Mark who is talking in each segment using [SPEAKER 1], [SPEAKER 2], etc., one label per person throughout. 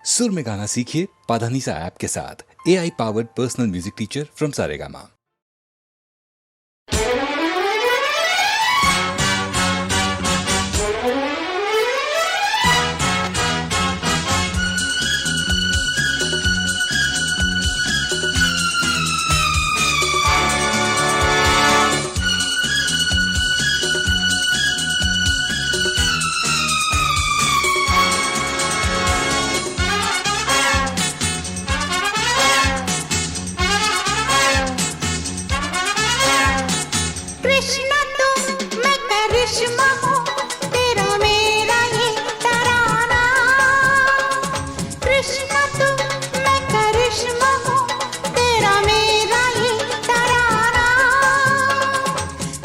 [SPEAKER 1] सुर में गाना सीखिए पाधानीसा ऐप के साथ। AI powered personal music teacher from Saregama.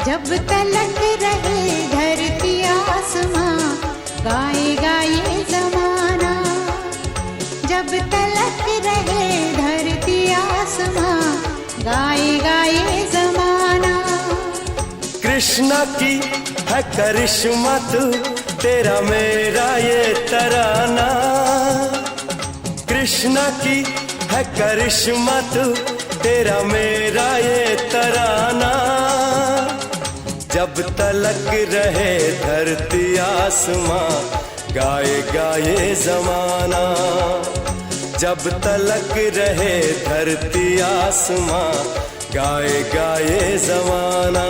[SPEAKER 2] जब तलक रहे धरती आसमां गाएगा ये जमाना। जब तलक रहे धरती आसमां गाएगा ये जमाना।
[SPEAKER 3] कृष्णा की है करिश्मा तू, तेरा मेरा ये तराना। कृष्णा की है करिश्मा तू, तेरा मेरा ये तराना। जब तलक रहे धरती आसमां गाएगा ये जमाना। जब तलक रहे धरती आसमां गाएगा ये जमाना।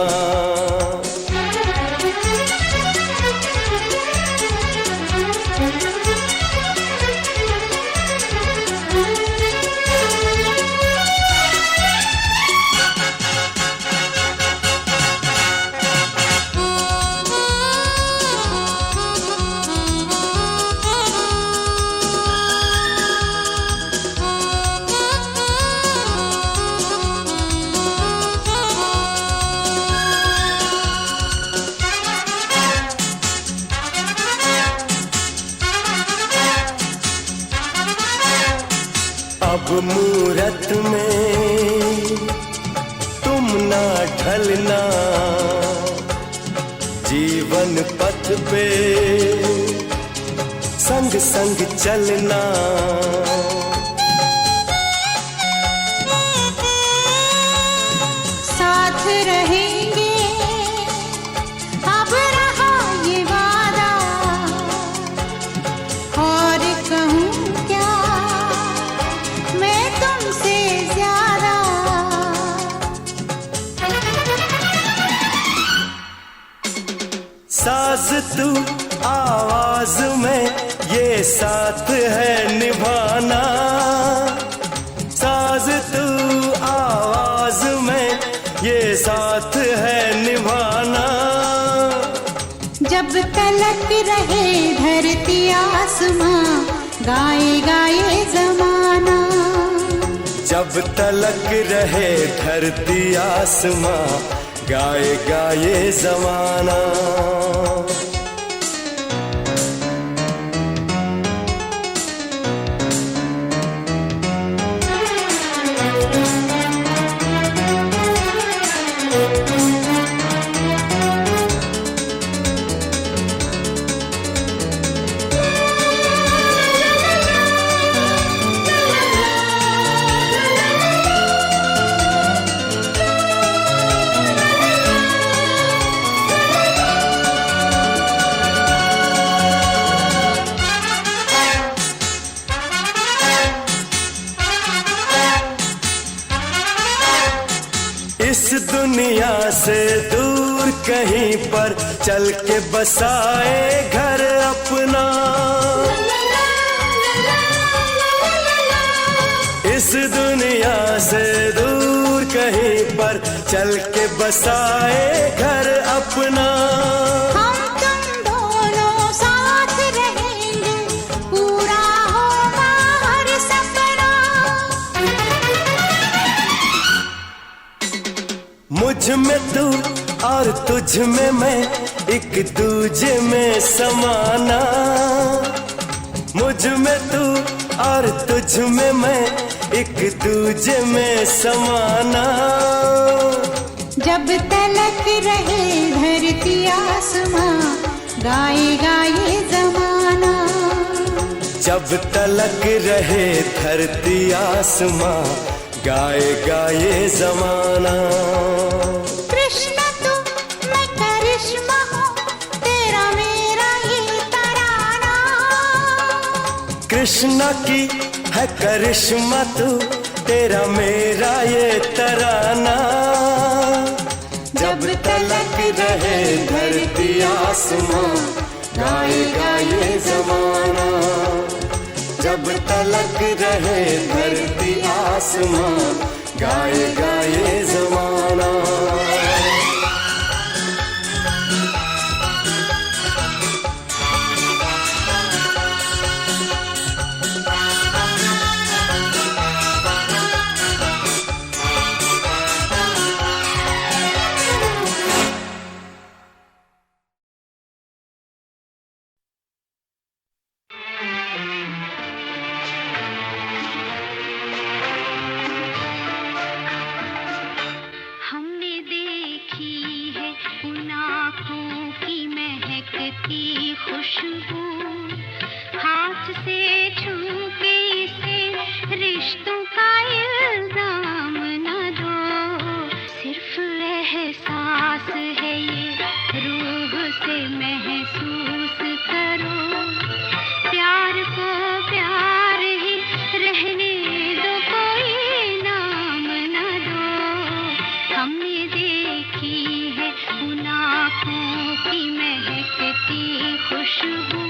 [SPEAKER 3] अब मूरत में तुम ना ढलना, जीवन पथ पे संग संग चलना।
[SPEAKER 2] साथ रहेंगे अब रहा ये वादा, और कहूँ क्या मैं तुमसे ज्यादा।
[SPEAKER 3] साज तू आवाज में ये साथ है निभाना। साज तू आवाज में ये साथ है निभाना।
[SPEAKER 2] जब तलक रहे धरती आसमां गाएगा ये जमाना।
[SPEAKER 3] जब तलक रहे धरती आसमां गाएगा ये जमाना। इस दुनिया से दूर कहीं पर चल के बसाए घर अपना। इस दुनिया से दूर कहीं पर चल के बसाए घर अपना।
[SPEAKER 2] हम तुम दोनों साथ रहेंगे, पूरा होगा हर सपना।
[SPEAKER 3] मुझ में तू और तुझ में मैं, एक दूजे में समाना। मुझ में तू और तुझ में मैं, एक दूजे में समाना।
[SPEAKER 2] जब तलक रहे धरती आसमां गाएगा ये जमाना।
[SPEAKER 3] जब तलक रहे धरती आसमां, गाएगा ये जमाना।
[SPEAKER 2] कृष्ण तू मैं करिश्मा हूँ, तेरा मेरा ये तराना।
[SPEAKER 3] कृष्णा की है करिश्मा तू, तेरा मेरा ये तराना। जब तलक रहे धरती आसमां, गाएगा ये जमाना। जब तलक रहे धरती आसमां, गाएगा ये जमाना।
[SPEAKER 2] हमने देखी है उन आँखों की महकती खुशबू, हाथ से छू के इसे रिश्तों का इल्जाम न दो। सिर्फ एहसास है ये, रूह से महसूस करो। प्यार को प्यार ही रहने दो, कोई नाम न दो। हमने देखी है उन आँखों की महकती खुशबू,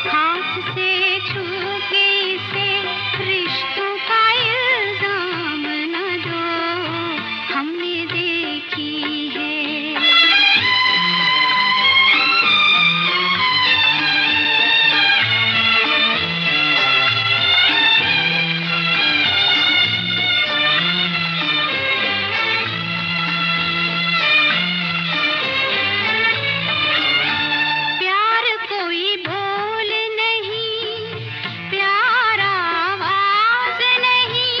[SPEAKER 2] हाथ से छू के इसे रिश्तों का इल्जाम न दो। हमने देखी है। प्यार कोई बोल नहीं, प्यार आवाज नहीं,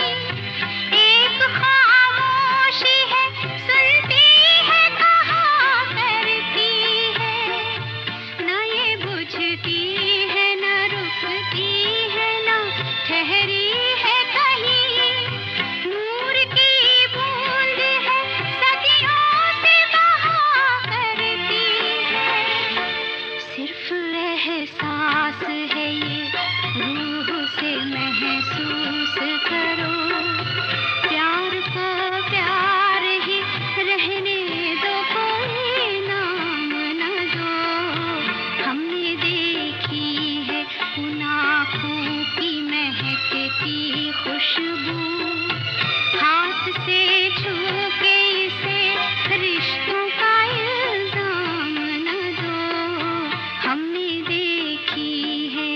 [SPEAKER 2] एक खामोशी है, सुनती है, कहा करती है। न ये बुझती है, न रुकती है, न ठहरी है कहीं। नूर की बूंद है, सदियों से बहा करती है। सिर्फ एहसास है ये, रूह से महसूस करो। प्यार को प्यार ही रहने दो, कोई नाम न दो। हमने देखी है उन आँखों की महकती खुशबू, हाथ से छू के इसे रिश्तों का इल्जाम न दो। हमने देखी है।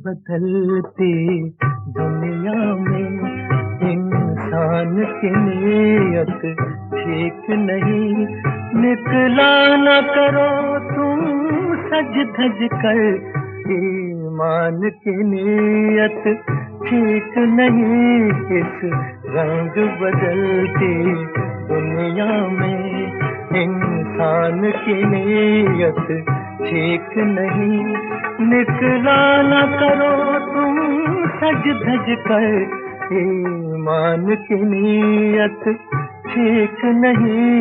[SPEAKER 3] बदलती दुनिया में इंसान की नीयत ठीक नहीं। निकला न करो तुम सज धज कर, ईमान की नीयत ठीक नहीं। इस रंग बदलती दुनिया में इंसान की नीयत ठीक नहीं। निकला न करो तुम सज धज कर, ईमान की नीयत ठीक नहीं।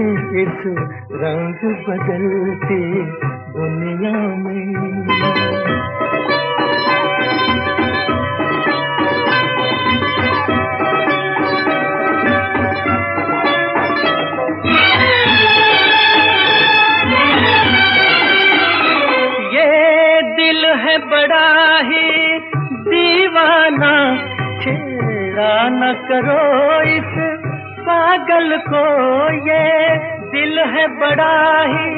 [SPEAKER 3] इस रंग बदलती दुनिया में है बड़ा ही दीवाना, छेड़ा न करो इस पागल को। ये दिल है बड़ा ही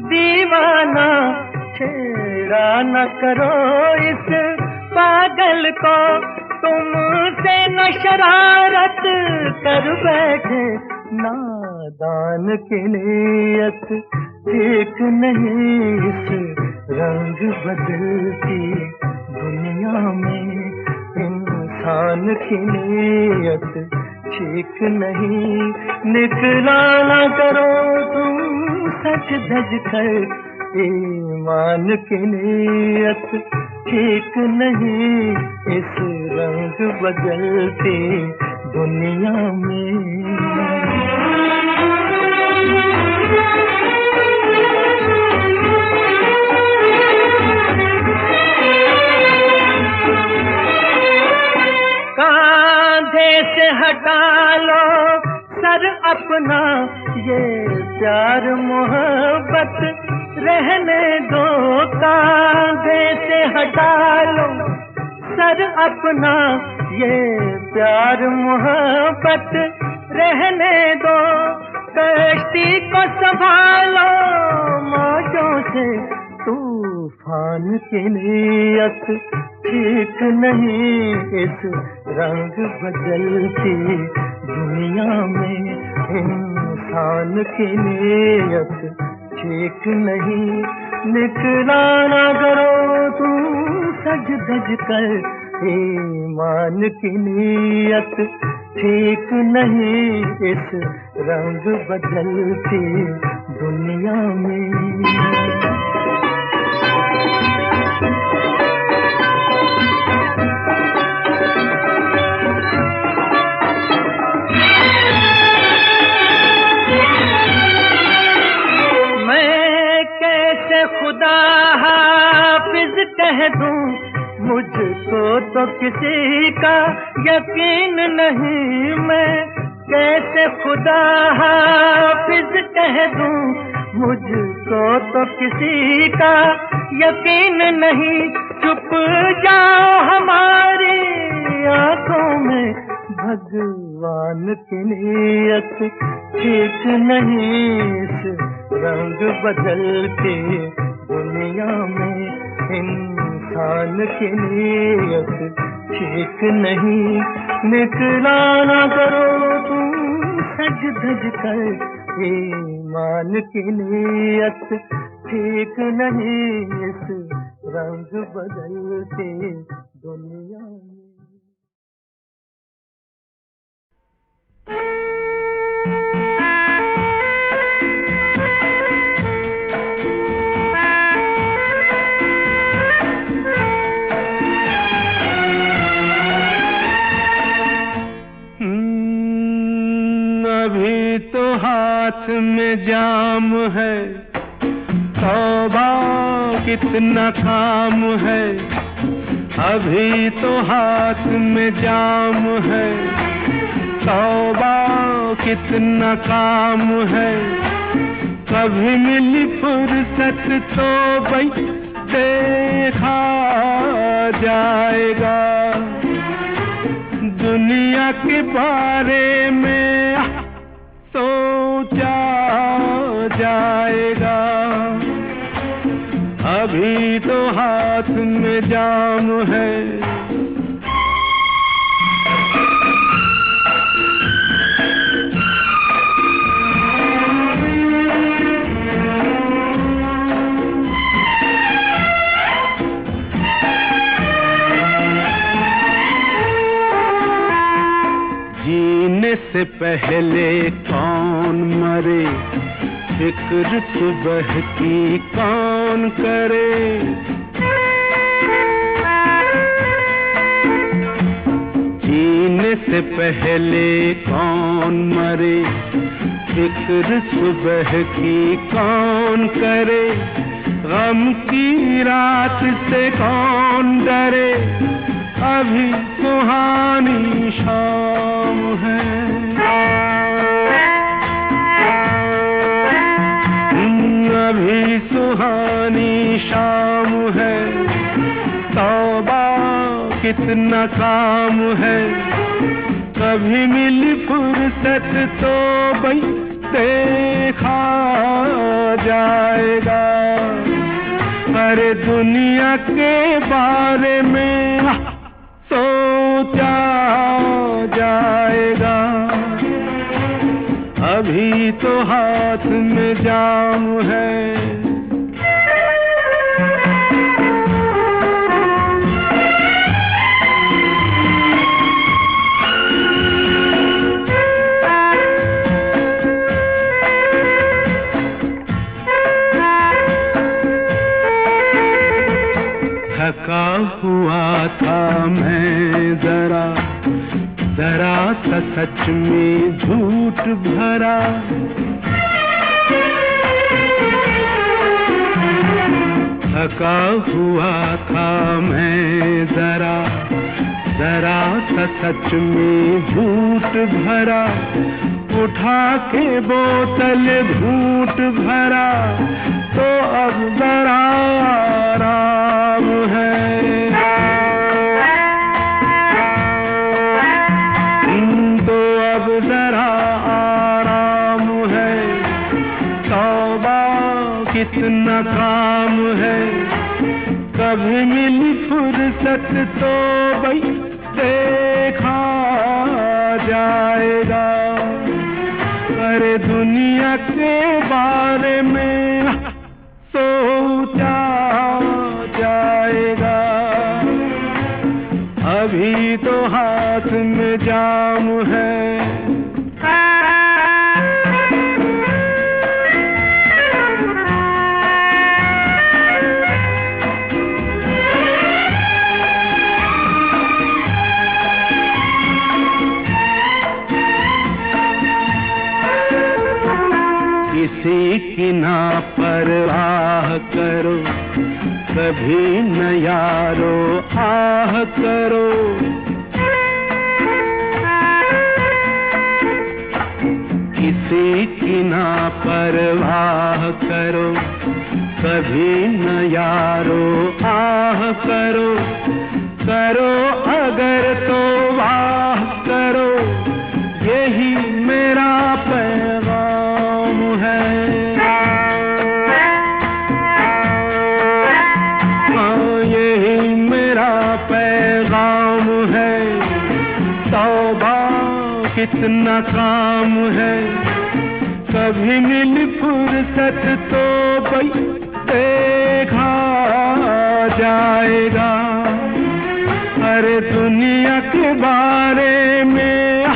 [SPEAKER 3] दीवाना, छेड़ा न करो इस पागल को। तुमसे न शरारत कर बैठे, नादान की नीयत ठीक नहीं। इस रंग बदलती दुनिया में इंसान की नीयत ठीक नहीं। निकला न करो तुम सच धज कर, ईमान की नीयत ठीक नहीं। इस रंग बदलती दुनिया में कांधे से हटा लो सर अपना, ये प्यार मोहब्बत रहने दो। कांधे से हटा लो सर अपना, ये प्यार मोहब्बत रहने दो। कश्ती को संभालो मौजों से, तूफान की नीयत ठीक नहीं। इस रंग बदलती दुनिया में इंसान की नीयत ठीक नहीं। निकला न करो तुम सज धज कर, ईमान की नीयत ठीक नहीं। इस रंग बदलती दुनिया में खुदा हाफिज कह दूं, मुझको तो किसी का यकीन नहीं। मैं कैसे खुदा हाफिज कह दूं, मुझको तो किसी का यकीन नहीं। चुप जाओ हमारी आंखों में, भगवान की नीयत ठीक नहीं। इस रंग बदलती दुनिया में इंसान की नीयत ठीक नहीं। निकला न करो तुम सज धज कर, ईमान की नीयत ठीक नहीं। इस रंग बदलती दुनिया में अभी तो हाथ में जाम है, तौबा कितना काम है। अभी तो हाथ में जाम है, तौबा कितना काम है। कभी मिली फुर्सत तो भाई देखा जाएगा, दुनिया के बारे में सोचा जाएगा। अभी तो
[SPEAKER 4] हाथ में जाम है। जीने से पहले कौन मरे, फिक्र सुबह की कौन करे। जीने से पहले कौन मरे, फिक्र सुबह की कौन करे। गम की रात से कौन डरे, अभी सुहानी शाम है। अभी सुहानी शाम है, तौबा कितना काम है। कभी मिली फुर्सत तो भाई देखा जाएगा। अरे दुनिया के बारे में सोचा जाएगा। अभी तो हाथ में जाम है। थका हुआ था मैं जरा सा सच में झूठ भरा। थका हुआ था मैं जरा सा सच में झूठ भरा। उठा के बोतल घूंट भरा, तो अब जरा आराम है। तो अब जरा आराम है। तौबा कितना काम है। कभी मिली फुर्सत तो भाई देखा जाएगा। अरे दुनिया के बारे में सोचा जाएगा। अभी तो हाथ में जाम है। किसी की ना परवाह करो, कभी न यारो आह करो। किसी की ना परवाह करो, कभी न यारो आह करो। करो अगर तो वाह करो, यही मेरा पैगाम है। हाँ, यही मेरा पैगाम है। तौबा कितना काम है। कभी मिली फुर्सत तो भाई देखा जाएगा। अरे दुनिया के बारे में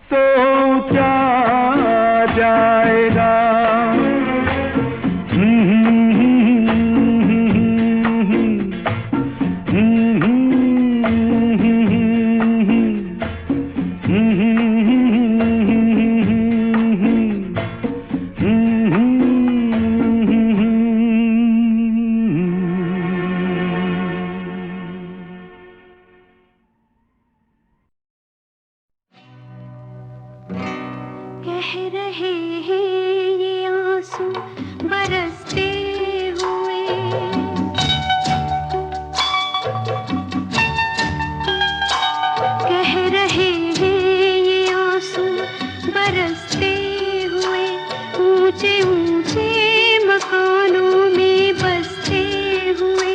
[SPEAKER 4] सोचा जाएगा।
[SPEAKER 2] कह रहे हैं ये आंसू बरसते हुए, कह रहे हैं ये आंसू बरसते हुए। ऊंचे ऊंचे मकानों में बसते हुए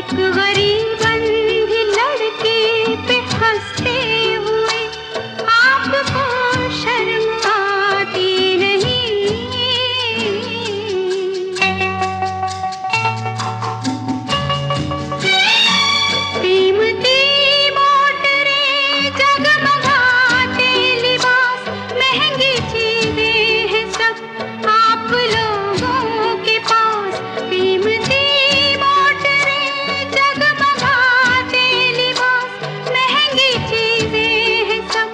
[SPEAKER 2] एक गरीब अंधी लड़के पे हंसते हुए आपको शर्म आती नहीं। कीमती मोटरें जगमगाते लिबास महंगी चीजें हैं सब आप लोगों के पास। कीमती मोटरें जगमगाते लिबास महंगी चीजें हैं सब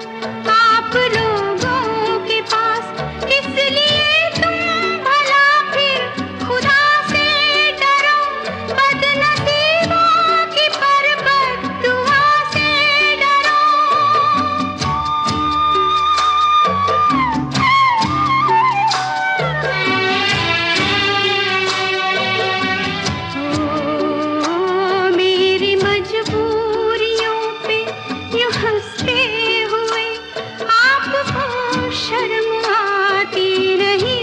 [SPEAKER 2] आप लोगों के पास। इसलिए तुम भला फिर खुदा से डरो, बदनसीबों की बरबद दुआ से डरो। ओ मेरी मजबूरियों पे यूं हंसते हुए आपको शर्म आती नहीं।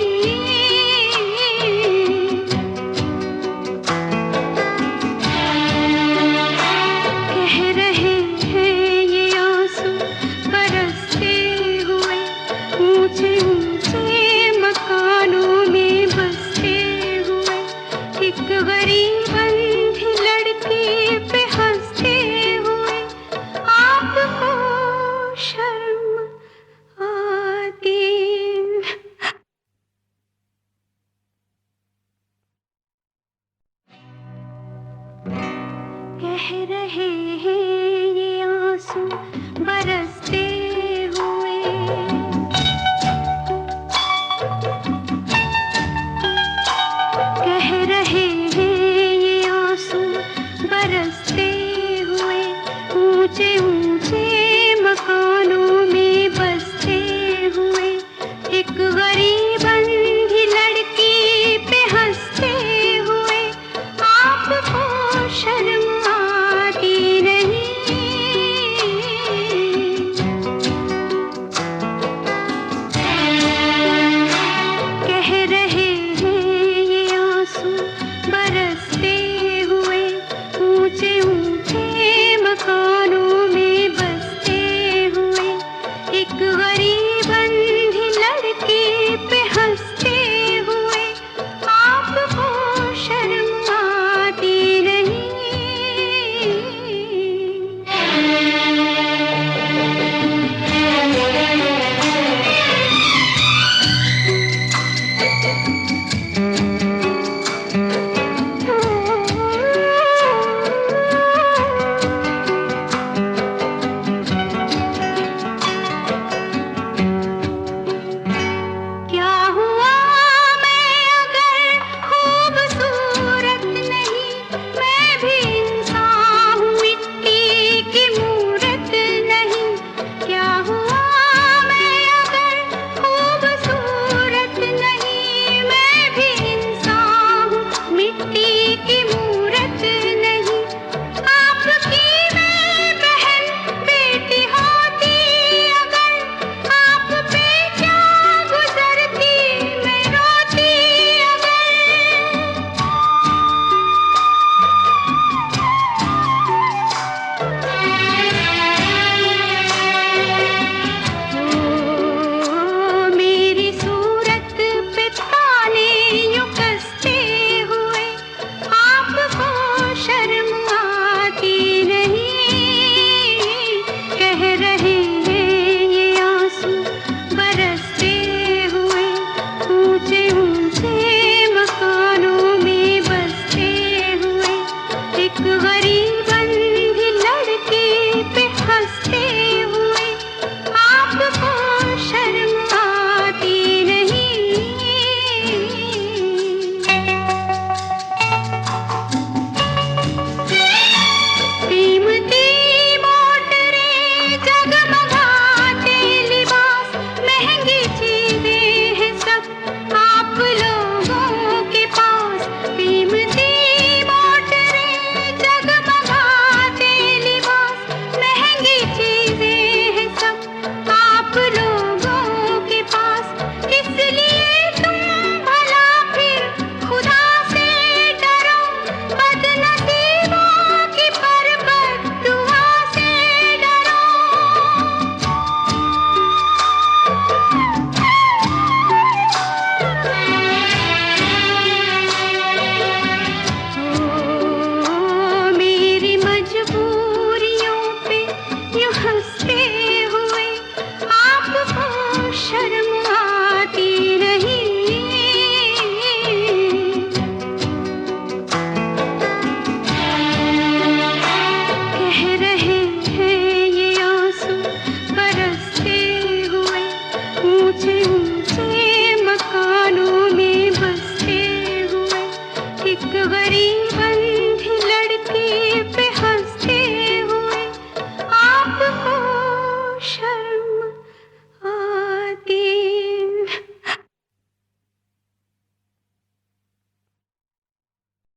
[SPEAKER 2] कह रहे हैं ये आंसू बरसते हुए ऊंचे ऊंचे मकानों में बसते हुए। एक गरीब अंधी लड़की पे हंसते हुए आपको शर्म आती। कह रहे हैं ये आंसू बरसते